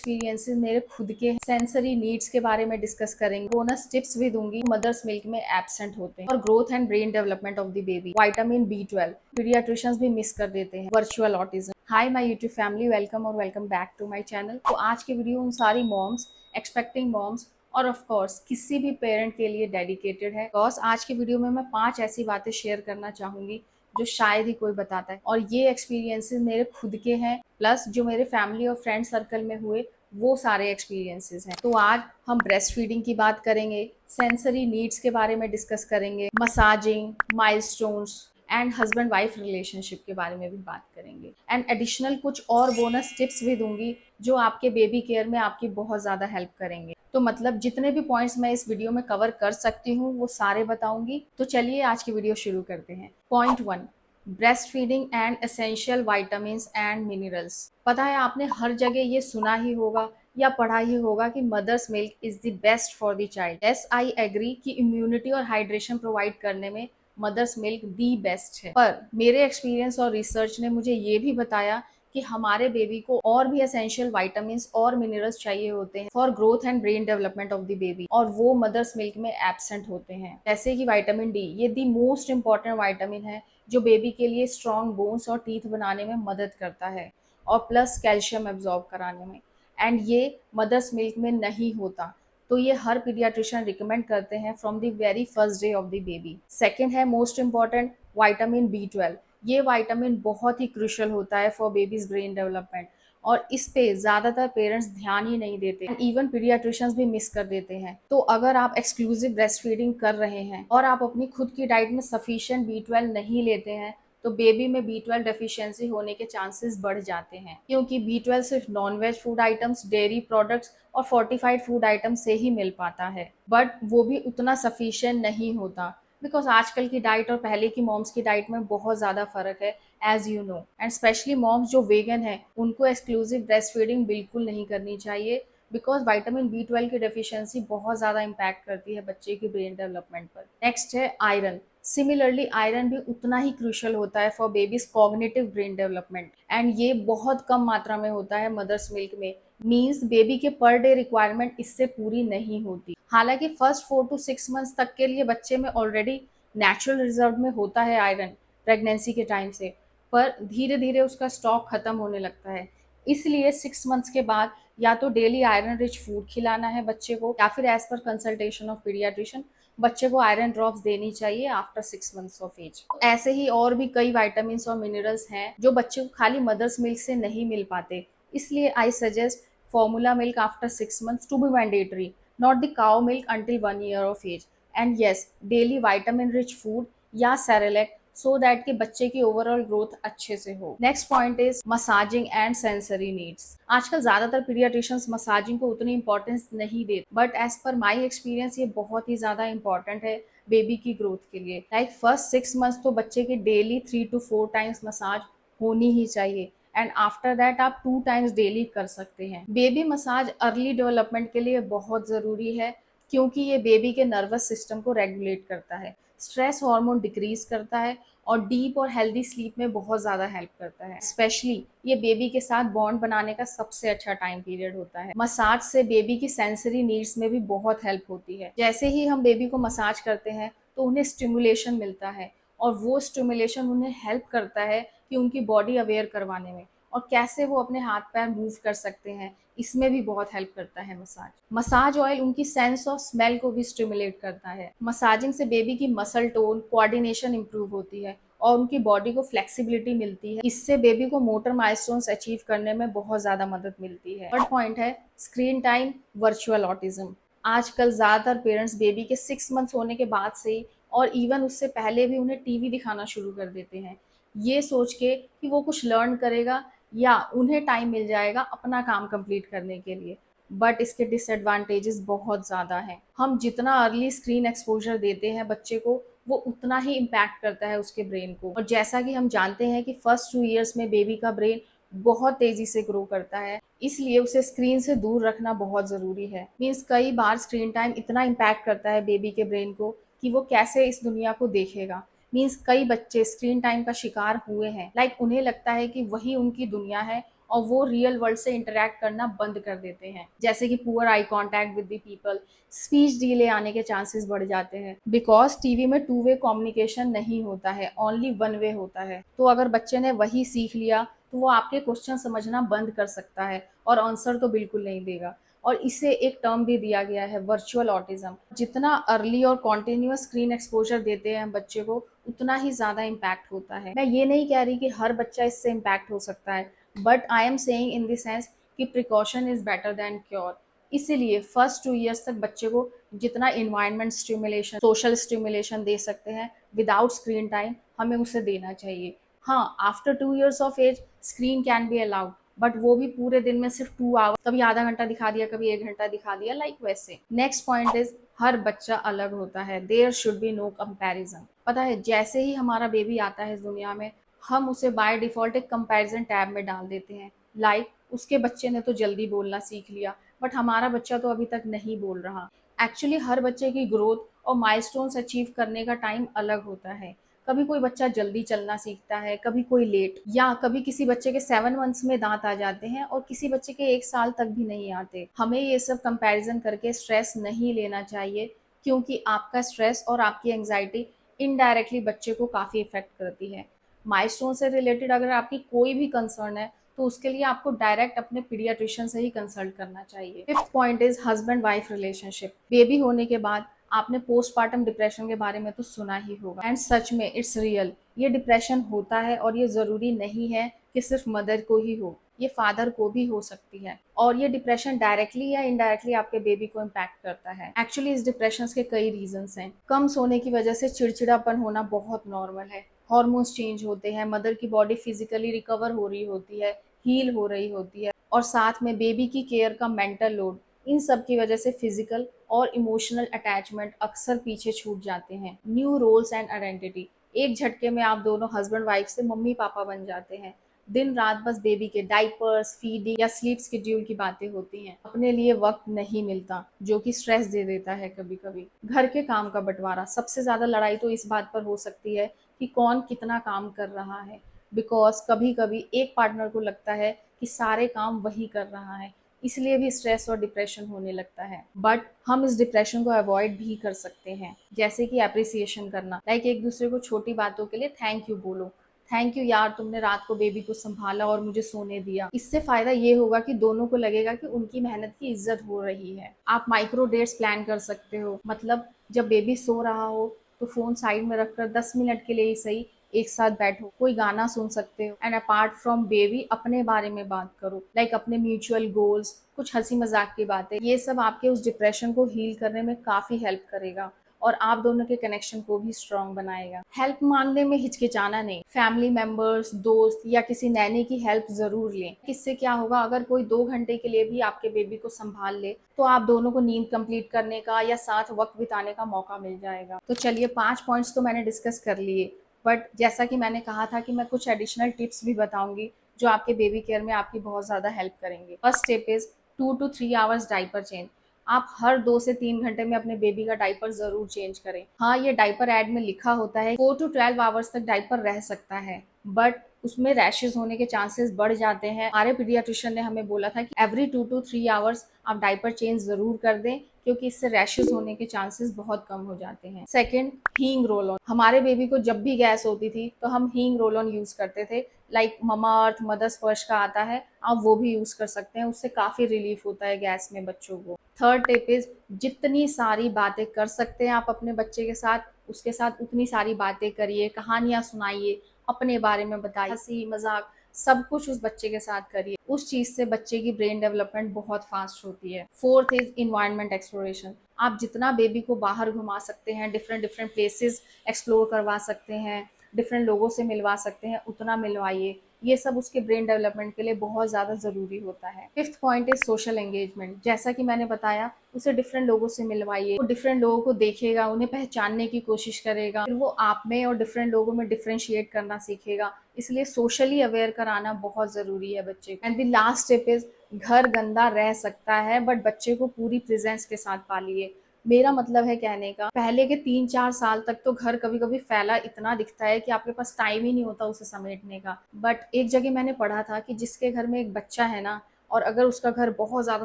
Experiences मेरे खुद के सेंसरी नीड्स के बारे में डिस्कस करेंगे। बोनस टिप्स भी दूंगी मदर्स मिल्क में एब्सेंट होते हैं और growth and brain development of the baby, vitamin B12 paediatricians भी मिस कर देते हैं, virtual autism. Hi my YouTube family, welcome और welcome back to my channel. तो आज की वीडियो उन सारी मॉम्स, एक्सपेक्टिंग मॉम्स और ऑफ कोर्स किसी भी पेरेंट के लिए डेडिकेटेड है। बिकॉज आज की वीडियो में मैं 5 ऐसी बातें शेयर करना चाहूंगी जो शायद ही कोई बताता है, और ये एक्सपीरियंसेस मेरे खुद के हैं, प्लस जो मेरे फैमिली और फ्रेंड सर्कल में हुए वो सारे एक्सपीरियंसेस हैं। तो आज हम ब्रेस्ट फीडिंग की बात करेंगे, सेंसरी नीड्स के बारे में डिस्कस करेंगे, massaging, milestones and husband wife relationship के बारे में भी बात करेंगे, एंड एडिशनल कुछ और बोनस टिप्स भी दूंगी जो आपके बेबी केयर में आपकी बहुत ज़्यादा हेल्प करेंगे। तो मतलब जितने भी पॉइंट्स मैं इस वीडियो में कवर कर सकती हूँ वो सारे बताऊंगी। तो चलिए आज की वीडियो शुरू करते हैं। Point 1, breast feeding and essential vitamin and minerals. पता है आपने हर जगह ये सुना ही होगा या पढ़ा ही होगा कि mother's milk is the best for the child. Yes, I agree कि इम्यूनिटी और हाइड्रेशन प्रोवाइड करने में मदर्स मिल्क दी बेस्ट है, पर मेरे एक्सपीरियंस और रिसर्च ने मुझे ये भी बताया कि हमारे बेबी को और भी एसेंशियल वाइटामिन और मिनरल्स चाहिए होते हैं for growth and brain development of the baby, और वो मदर्स मिल्क में एब्सेंट होते हैं। जैसे कि विटामिन डी, ये दी मोस्ट इंपॉर्टेंट विटामिन है जो बेबी के लिए स्ट्रॉन्ग बोन्स और टीथ बनाने में मदद करता है, और प्लस कैल्शियम एब्जॉर्ब कराने में, एंड ये मदर्स मिल्क में नहीं होता। तो ये हर पीडियाट्रिशियन रिकमेंड करते हैं from the very first day of the baby. Second है मोस्ट इंपॉर्टेंट विटामिन B12। ये विटामिन बहुत ही क्रूशियल होता है फॉर बेबीज ब्रेन डेवलपमेंट, और इस पे ज्यादातर पेरेंट्स ध्यान ही नहीं देते, इवन पीडियाट्रिशियंस भी मिस कर देते हैं। तो अगर आप एक्सक्लूसिव ब्रेस्ट फीडिंग कर रहे हैं और आप अपनी खुद की डाइट में सफिशिएंट B12 नहीं लेते हैं तो बेबी में B12 डेफिशिएंसी होने के चांसेस बढ़ जाते हैं, क्योंकि B12 सिर्फ non veg food items, dairy products और फोर्टिफाइड फूड आइटम से ही मिल पाता है, बट वो भी उतना सफिशिएंट नहीं होता, बिकॉज आजकल की डाइट और पहले की मॉम्स की डाइट में बहुत ज़्यादा फर्क है, as you know. And specially moms जो वेगन है उनको एक्सक्लूसिव ब्रेस्ट फीडिंग बिल्कुल नहीं करनी चाहिए, बिकॉज विटामिन B12 की डेफिशिएंसी बहुत ज़्यादा इम्पैक्ट करती है बच्चे की ब्रेन डेवलपमेंट पर। नेक्स्ट है आयरन। सिमिलरली आयरन भी उतना ही क्रूशियल होता है for babies cognitive brain development, and ये बहुत कम मात्रा में होता है मदर्स मिल्क में। मीन्स बेबी के पर डे रिक्वायरमेंट इससे पूरी नहीं होती। हालांकि फर्स्ट 4 to 6 मंथ्स तक के लिए बच्चे में ऑलरेडी नेचुरल रिजर्व में होता है आयरन प्रेगनेंसी के टाइम से, पर धीरे धीरे उसका स्टॉक खत्म होने लगता है। इसलिए 6 मंथ्स के बाद या तो डेली आयरन रिच फूड खिलाना है बच्चे को, या फिर as per consultation of paediatrician बच्चे को आयरन ड्रॉप्स देनी चाहिए आफ्टर 6 मंथ्स ऑफ एज। ऐसे ही और भी कई विटामिन और मिनरल्स हैं जो बच्चे को खाली मदर्स मिल्क से नहीं मिल पाते, इसलिए I suggest formula milk after 6 months to be mandatory, not the cow milk until 1 year of age. And yes, daily vitamin rich food या सेरेलेक, सो दैट कि बच्चे की ओवरऑल ग्रोथ अच्छे से हो। Next point is massaging and sensory needs. आजकल ज्यादातर paediatricians massaging को उतनी इंपॉर्टेंस नहीं देते, but as per my experience ये बहुत ही ज्यादा इंपॉर्टेंट है बेबी की ग्रोथ के लिए। लाइक फर्स्ट 6 मंथ्स तो बच्चे की डेली 3 to 4 टाइम्स मसाज होनी ही चाहिए, एंड आफ्टर दैट आप 2 टाइम्स डेली कर सकते हैं। बेबी मसाज अर्ली डेवलपमेंट के लिए बहुत ज़रूरी है, क्योंकि ये बेबी के नर्वस सिस्टम को रेगुलेट करता है, स्ट्रेस हार्मोन डिक्रीज करता है, और डीप और हेल्दी स्लीप में बहुत ज़्यादा हेल्प करता है। स्पेशली ये बेबी के साथ बॉन्ड बनाने का सबसे अच्छा टाइम पीरियड होता है। मसाज से बेबी की सेंसरी नीड्स में भी बहुत हेल्प होती है। जैसे ही हम बेबी को मसाज करते हैं तो उन्हें स्टिमुलेशन मिलता है, और वो स्टिमुलेशन उन्हें हेल्प करता है कि उनकी बॉडी अवेयर करवाने में, और कैसे वो अपने हाथ पैर मूव कर सकते हैं, इसमें भी बहुत हेल्प करता है मसाज। मसाज ऑयल उनकी सेंस ऑफ स्मेल को भी स्टिमुलेट करता है। मसाजिंग से बेबी की मसल टोन, कोऑर्डिनेशन इंप्रूव होती है, और उनकी बॉडी को फ्लेक्सिबिलिटी मिलती है। इससे बेबी को मोटर माइलस्टोन्स अचीव करने में बहुत ज़्यादा मदद मिलती है। थर्ड पॉइंट है स्क्रीन टाइम, वर्चुअल ऑटिज्म। आजकल ज़्यादातर पेरेंट्स बेबी के 6 मंथ्स होने के बाद से ही, और इवन उससे पहले भी, उन्हें टीवी दिखाना शुरू कर देते हैं, ये सोच के कि वो कुछ लर्न करेगा या उन्हें टाइम मिल जाएगा अपना काम कंप्लीट करने के लिए। बट इसके डिसएडवांटेजेस बहुत ज़्यादा हैं। हम जितना अर्ली स्क्रीन एक्सपोजर देते हैं बच्चे को, वो उतना ही इम्पैक्ट करता है उसके ब्रेन को, और जैसा कि हम जानते हैं कि फर्स्ट 2 ईयर्स में बेबी का ब्रेन बहुत तेजी से ग्रो करता है, इसलिए उसे स्क्रीन से दूर रखना बहुत ज़रूरी है। मीन्स कई बार स्क्रीन टाइम इतना इम्पैक्ट करता है बेबी के ब्रेन को कि वो कैसे इस दुनिया को देखेगा। मीन्स कई बच्चे स्क्रीन टाइम का शिकार हुए हैं, लाइक उन्हें लगता है कि वही उनकी दुनिया है और वो रियल वर्ल्ड से इंटरेक्ट करना बंद कर देते हैं, जैसे कि poor eye contact with the people, speech delay आने के चांसेस बढ़ जाते हैं, बिकॉज टीवी में टू वे कम्युनिकेशन नहीं होता है, ओनली वन वे होता है। तो अगर बच्चे ने वही सीख लिया तो वो आपके क्वेश्चन समझना बंद कर सकता है और आंसर तो बिल्कुल नहीं देगा। और इसे एक टर्म भी दिया गया है, वर्चुअल ऑटिज्म। जितना अर्ली और कॉन्टिन्यूअस स्क्रीन एक्सपोजर देते हैं बच्चे को, उतना ही ज्यादा इम्पैक्ट होता है। मैं ये नहीं कह रही कि हर बच्चा इससे इम्पैक्ट हो सकता है, but I am saying in the sense कि precaution is better than cure. इसीलिए फर्स्ट 2 इयर्स तक बच्चे को जितना इन्वायरमेंट स्टिमुलेशन, सोशल स्टिमुलेशन दे सकते हैं विदाउट स्क्रीन टाइम, हमें उसे देना चाहिए। हाँ, after 2 years of age screen can be allowed, but वो भी पूरे दिन में सिर्फ 2 आवर, कभी आधा घंटा दिखा दिया, कभी 1 घंटा दिखा दिया, लाइक वैसे। नेक्स्ट पॉइंट इज, हर बच्चा अलग होता है, there should be no comparison. पता है, जैसे ही हमारा बेबी आता है इस दुनिया में, हम उसे बाय डिफॉल्ट एक कंपैरिजन टैब में डाल देते हैं। लाइक उसके बच्चे ने तो जल्दी बोलना सीख लिया, बट हमारा बच्चा तो अभी तक नहीं बोल रहा। एक्चुअली हर बच्चे की ग्रोथ और माइलस्टोन्स अचीव करने का टाइम अलग होता है। कभी कोई बच्चा जल्दी चलना सीखता है, कभी कोई लेट, या कभी किसी बच्चे के 7 मंथ्स में दांत आ जाते हैं और किसी बच्चे के 1 साल तक भी नहीं आते। हमें ये सब कंपैरिजन करके स्ट्रेस नहीं लेना चाहिए, क्योंकि आपका स्ट्रेस और आपकी एंजाइटी इनडायरेक्टली बच्चे को काफी इफेक्ट करती है। माइलस्टोन से रिलेटेड अगर आपकी कोई भी कंसर्न है तो उसके लिए आपको डायरेक्ट अपने पीडियाट्रिशियन से ही कंसल्ट करना चाहिए। Fifth point is husband wife relationship. Baby होने के बाद आपने पोस्टपार्टम डिप्रेशन के बारे में तो सुना ही होगा, एंड सच में इट्स रियल। ये डिप्रेशन होता है और ये जरूरी नहीं है कि सिर्फ मदर को ही हो, ये फादर को भी हो सकती है। और ये डिप्रेशन डायरेक्टली या इनडायरेक्टली आपके बेबी को इम्पैक्ट करता है। एक्चुअली इस डिप्रेशन के कई रीजंस हैं। कम सोने की वजह से चिड़चिड़ापन होना बहुत नॉर्मल है। हॉर्मोन्स चेंज होते हैं, मदर की बॉडी फिजिकली रिकवर हो रही होती है, हील हो रही होती है, और साथ में बेबी की केयर का मेंटल लोड, इन सब की वजह से फिजिकल और इमोशनल अटैचमेंट अक्सर पीछे छूट जाते हैं। न्यू रोल्स एंड आइडेंटिटी, एक झटके में आप दोनों हस्बैंड वाइफ से मम्मी पापा बन जाते हैं। दिन रात बस बेबी के डाइपर्स, फीडिंग या स्लीप शेड्यूल की बातें होती हैं। अपने लिए वक्त नहीं मिलता, जो कि स्ट्रेस दे देता है कभी कभी। घर के काम का बंटवारा, सबसे ज्यादा लड़ाई तो इस बात पर हो सकती है कि कौन कितना काम कर रहा है, बिकॉज कभी कभी एक पार्टनर को लगता है कि सारे काम वही कर रहा है, इसलिए भी स्ट्रेस और डिप्रेशन होने लगता है। बट हम इस डिप्रेशन को अवॉइड भी कर सकते हैं, जैसे कि अप्रिसिएशन करना, लाइक एक दूसरे को छोटी बातों के लिए थैंक यू बोलो। थैंक यू यार, तुमने रात को बेबी को संभाला और मुझे सोने दिया। इससे फायदा ये होगा कि दोनों को लगेगा कि उनकी मेहनत की इज्जत हो रही है। आप माइक्रो डेट्स प्लान कर सकते हो, मतलब जब बेबी सो रहा हो तो फोन साइड में रखकर 10 मिनट के लिए ही सही एक साथ बैठो, कोई गाना सुन सकते हो, एंड अपार्ट फ्रॉम बेबी अपने बारे में बात करो, लाइक अपने म्यूचुअल गोल्स, कुछ हंसी मजाक की बातें। ये सब आपके उस डिप्रेशन को हील करने में काफी हेल्प करेगा और आप दोनों के कनेक्शन को भी स्ट्रॉन्ग बनाएगा। हेल्प मांगने में हिचकिचाना नहीं, फैमिली मेंबर्स, दोस्त या किसी नैनी की हेल्प जरूर लें। इससे क्या होगा, अगर कोई 2 घंटे के लिए भी आपके बेबी को संभाल ले तो आप दोनों को नींद कंप्लीट करने का या साथ वक्त बिताने का मौका मिल जाएगा। तो चलिए, 5 पॉइंट्स तो मैंने डिस्कस कर लिए, बट जैसा कि मैंने कहा था कि मैं कुछ एडिशनल टिप्स भी बताऊंगी जो आपके बेबी केयर में आपकी बहुत ज्यादा हेल्प करेंगे। First tip is 2 to 3 hours diaper change. आप हर 2 से 3 घंटे में अपने बेबी का डाइपर जरूर चेंज करें। हाँ, ये डाइपर एड में लिखा होता है 4 to 12 आवर्स तक डाइपर रह सकता है, बट उसमें रैशेज होने के चांसेस बढ़ जाते हैं। हमारे पीडियाट्रिशियन ने हमें बोला था कि एवरी 2 to 3 आवर्स आप डाइपर चेंज जरूर कर दें, क्योंकि इससे रैशेज होने के चांसेस बहुत कम हो जाते हैं। सेकंड, हींग रोल ऑन। हमारे बेबी को जब भी गैस होती थी तो हम हींग रोल ऑन यूज करते थे, लाइक ममा अर्थ, मदर स्पर्श का आता है, आप वो भी यूज कर सकते हैं, उससे काफी रिलीफ होता है गैस में बच्चों को। थर्ड टिप इज, जितनी सारी बातें कर सकते हैं आप अपने बच्चे के साथ, उसके साथ उतनी सारी बातें करिए, कहानियां सुनाइए, अपने बारे में बताइए, हंसी मजाक सब कुछ उस बच्चे के साथ करिए। उस चीज से बच्चे की ब्रेन डेवलपमेंट बहुत फास्ट होती है। Fourth is environment exploration. आप जितना बेबी को बाहर घुमा सकते हैं, डिफरेंट डिफरेंट प्लेसेस एक्सप्लोर करवा सकते हैं, डिफरेंट लोगों से मिलवा सकते हैं, उतना मिलवाइए। ये सब उसके ब्रेन डेवलपमेंट के लिए बहुत ज़्यादा ज़रूरी होता है। Fifth point is social engagement. जैसा कि मैंने बताया, उसे डिफरेंट लोगों से मिलवाइए, वो डिफरेंट लोगों को देखेगा, उन्हें पहचानने की कोशिश करेगा, फिर वो आप में और डिफरेंट लोगों में डिफरेंशिएट करना सीखेगा। इसलिए सोशली अवेयर कराना बहुत ज़रूरी है बच्चे को। And the last tip is, घर गंदा रह सकता है बट बच्चे को पूरी प्रेजेंस के साथ पालिए। मेरा मतलब है कहने का, पहले के 3-4 साल तक तो घर कभी-कभी फैला इतना दिखता है कि आपके पास टाइम ही नहीं होता उसे समेटने का। बट एक जगह मैंने पढ़ा था कि जिसके घर में एक बच्चा है ना, और अगर उसका घर बहुत ज़्यादा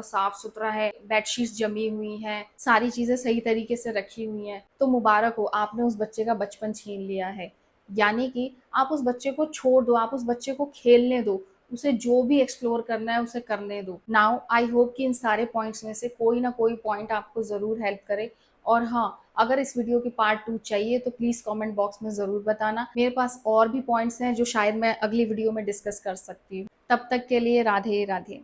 साफ-सुथरा है, बेडशीट्स जमी हुई हैं, सारी चीज़ें सही तरीके से रखी हुई हैं, तो मुबारक हो, आपने उस बच्चे का बचपन छीन लिया है। यानी कि आप उस बच्चे को छोड़ दो, आप उस बच्चे को खेलने दो, उसे जो भी एक्सप्लोर करना है उसे करने दो। नाउ आई होप कि इन सारे पॉइंट्स में से कोई ना कोई पॉइंट आपको ज़रूर हेल्प करे। और हाँ, अगर इस वीडियो की पार्ट 2 चाहिए तो प्लीज़ कमेंट बॉक्स में ज़रूर बताना। मेरे पास और भी पॉइंट्स हैं जो शायद मैं अगली वीडियो में डिस्कस कर सकती हूँ। तब तक के लिए राधे राधे।